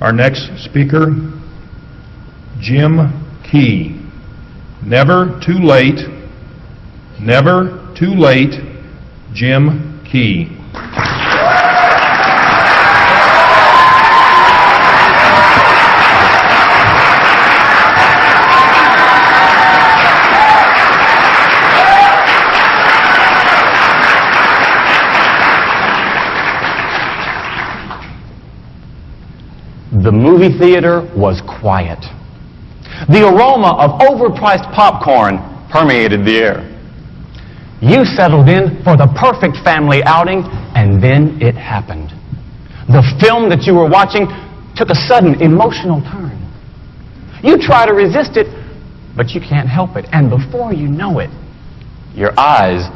Our next speaker, Jim Key. Never too late. Never too late. Jim Key. The movie theater was quiet. The aroma of overpriced popcorn permeated the air. You settled in for the perfect family outing, and then it happened. The film that you were watching took a sudden emotional turn. You try to resist it, but you can't help it. And before you know it, your eyes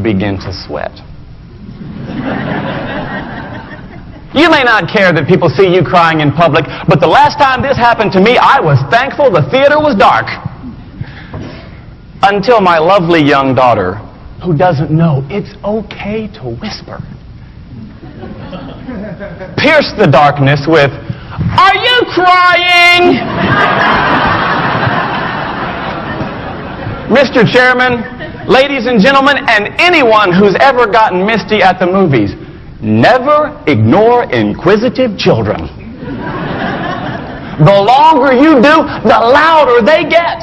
begin to sweat. You may not care that people see you crying in public, but the last time this happened to me, I was thankful the theater was dark. Until my lovely young daughter, who doesn't know it's okay to whisper, pierced the darkness with, "Are you crying?" Mr. Chairman, ladies and gentlemen, and anyone who's ever gotten misty at the movies, never ignore inquisitive children. The longer you do, the louder they get.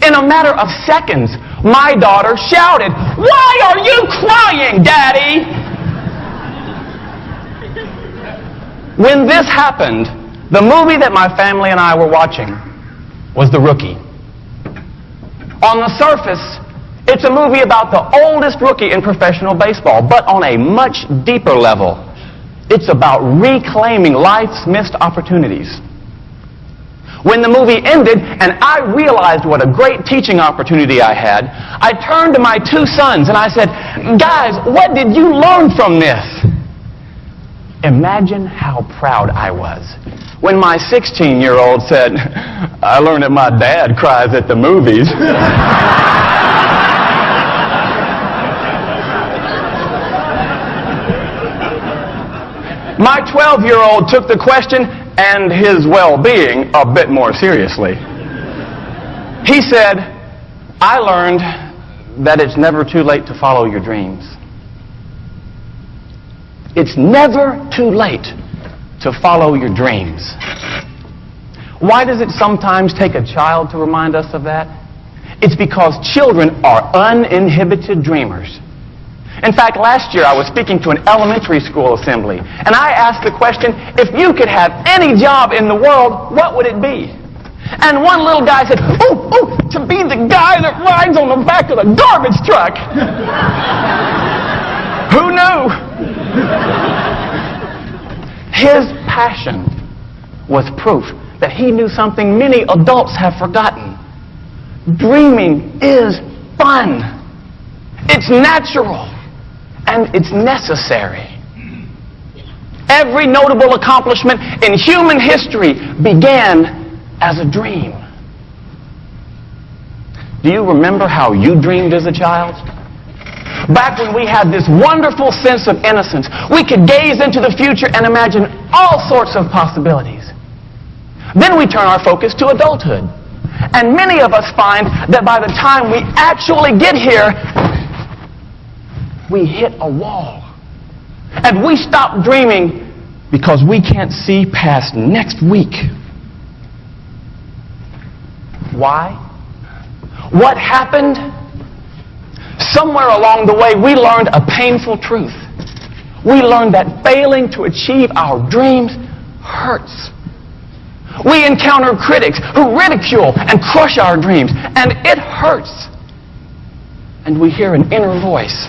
In a matter of seconds, my daughter shouted, "Why are you crying, Daddy?" When this happened, the movie that my family and I were watching was The Rookie. On the surface, it's a movie about the oldest rookie in professional baseball, but on a much deeper level, it's about reclaiming life's missed opportunities. When the movie ended and I realized what a great teaching opportunity I had, I turned to my two sons and I said, "Guys, what did you learn from this?" Imagine how proud I was when my 16-year-old said, "I learned that my dad cries at the movies." My 12-year-old took the question and his well-being a bit more seriously. He said, "I learned that it's never too late to follow your dreams." It's never too late to follow your dreams. Why does it sometimes take a child to remind us of that? It's because children are uninhibited dreamers. In fact, last year I was speaking to an elementary school assembly, and I asked the question, if you could have any job in the world, what would it be? And one little guy said, to be the guy that rides on the back of the garbage truck. Who knew? His passion was proof that he knew something many adults have forgotten. Dreaming is fun. It's natural. And it's necessary. Every notable accomplishment in human history began as a dream. Do you remember how you dreamed as a child? Back when we had this wonderful sense of innocence, we could gaze into the future and imagine all sorts of possibilities. Then we turn our focus to adulthood. And many of us find that by the time we actually get here, we hit a wall. And we stop dreaming because we can't see past next week. Why? What happened? Somewhere along the way, we learned a painful truth. We learned that failing to achieve our dreams hurts. We encounter critics who ridicule and crush our dreams, and it hurts. And we hear an inner voice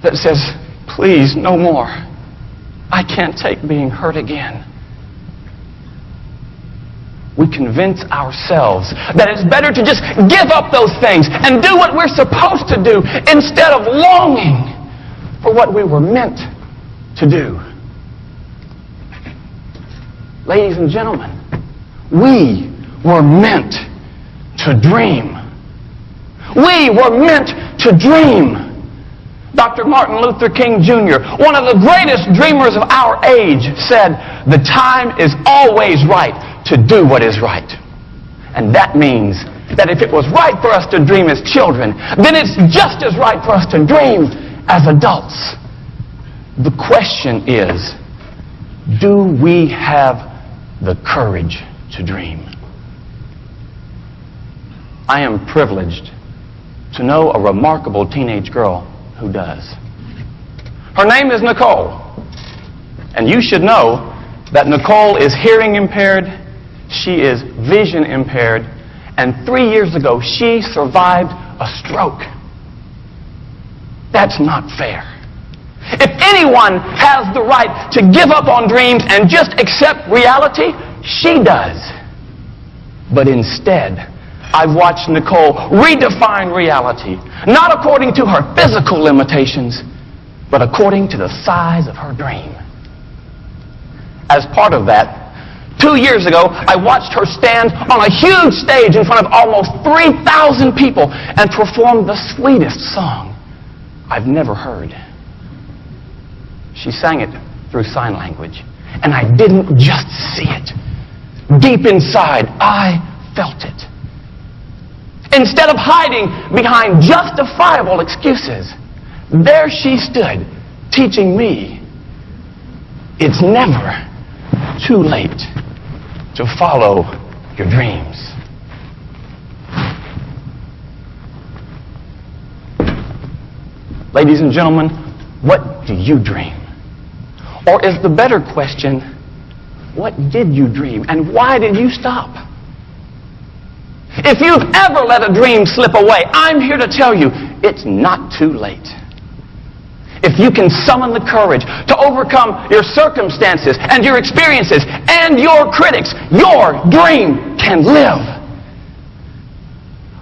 that says, "Please, no more. I can't take being hurt again." We convince ourselves that it's better to just give up those things and do what we're supposed to do instead of longing for what we were meant to do. Ladies and gentlemen, we were meant to dream. We were meant to dream. Dr. Martin Luther King Jr., one of the greatest dreamers of our age, said, "The time is always right to do what is right." And that means that if it was right for us to dream as children, then it's just as right for us to dream as adults. The question is, do we have the courage to dream? I am privileged to know a remarkable teenage girl who does. Her name is Nicole. And you should know that Nicole is hearing impaired, she is vision impaired, and 3 years ago she survived a stroke. That's not fair. If anyone has the right to give up on dreams and just accept reality, she does. But instead, I've watched Nicole redefine reality, not according to her physical limitations, but according to the size of her dream. As part of that, 2 years ago, I watched her stand on a huge stage in front of almost 3,000 people and perform the sweetest song I've never heard. She sang it through sign language, and I didn't just see it. Deep inside, I felt it. Instead of hiding behind justifiable excuses, there she stood, teaching me it's never too late to follow your dreams. Ladies and gentlemen, what do you dream? Or is the better question, what did you dream and why did you stop? If you've ever let a dream slip away, I'm here to tell you it's not too late. If you can summon the courage to overcome your circumstances and your experiences and your critics, your dream can live.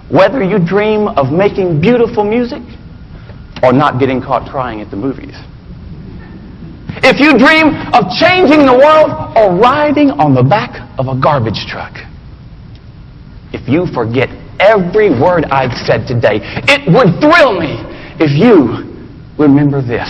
Whether you dream of making beautiful music or not getting caught crying at the movies. If you dream of changing the world or riding on the back of a garbage truck. If you forget every word I've said today, it would thrill me if you remember this.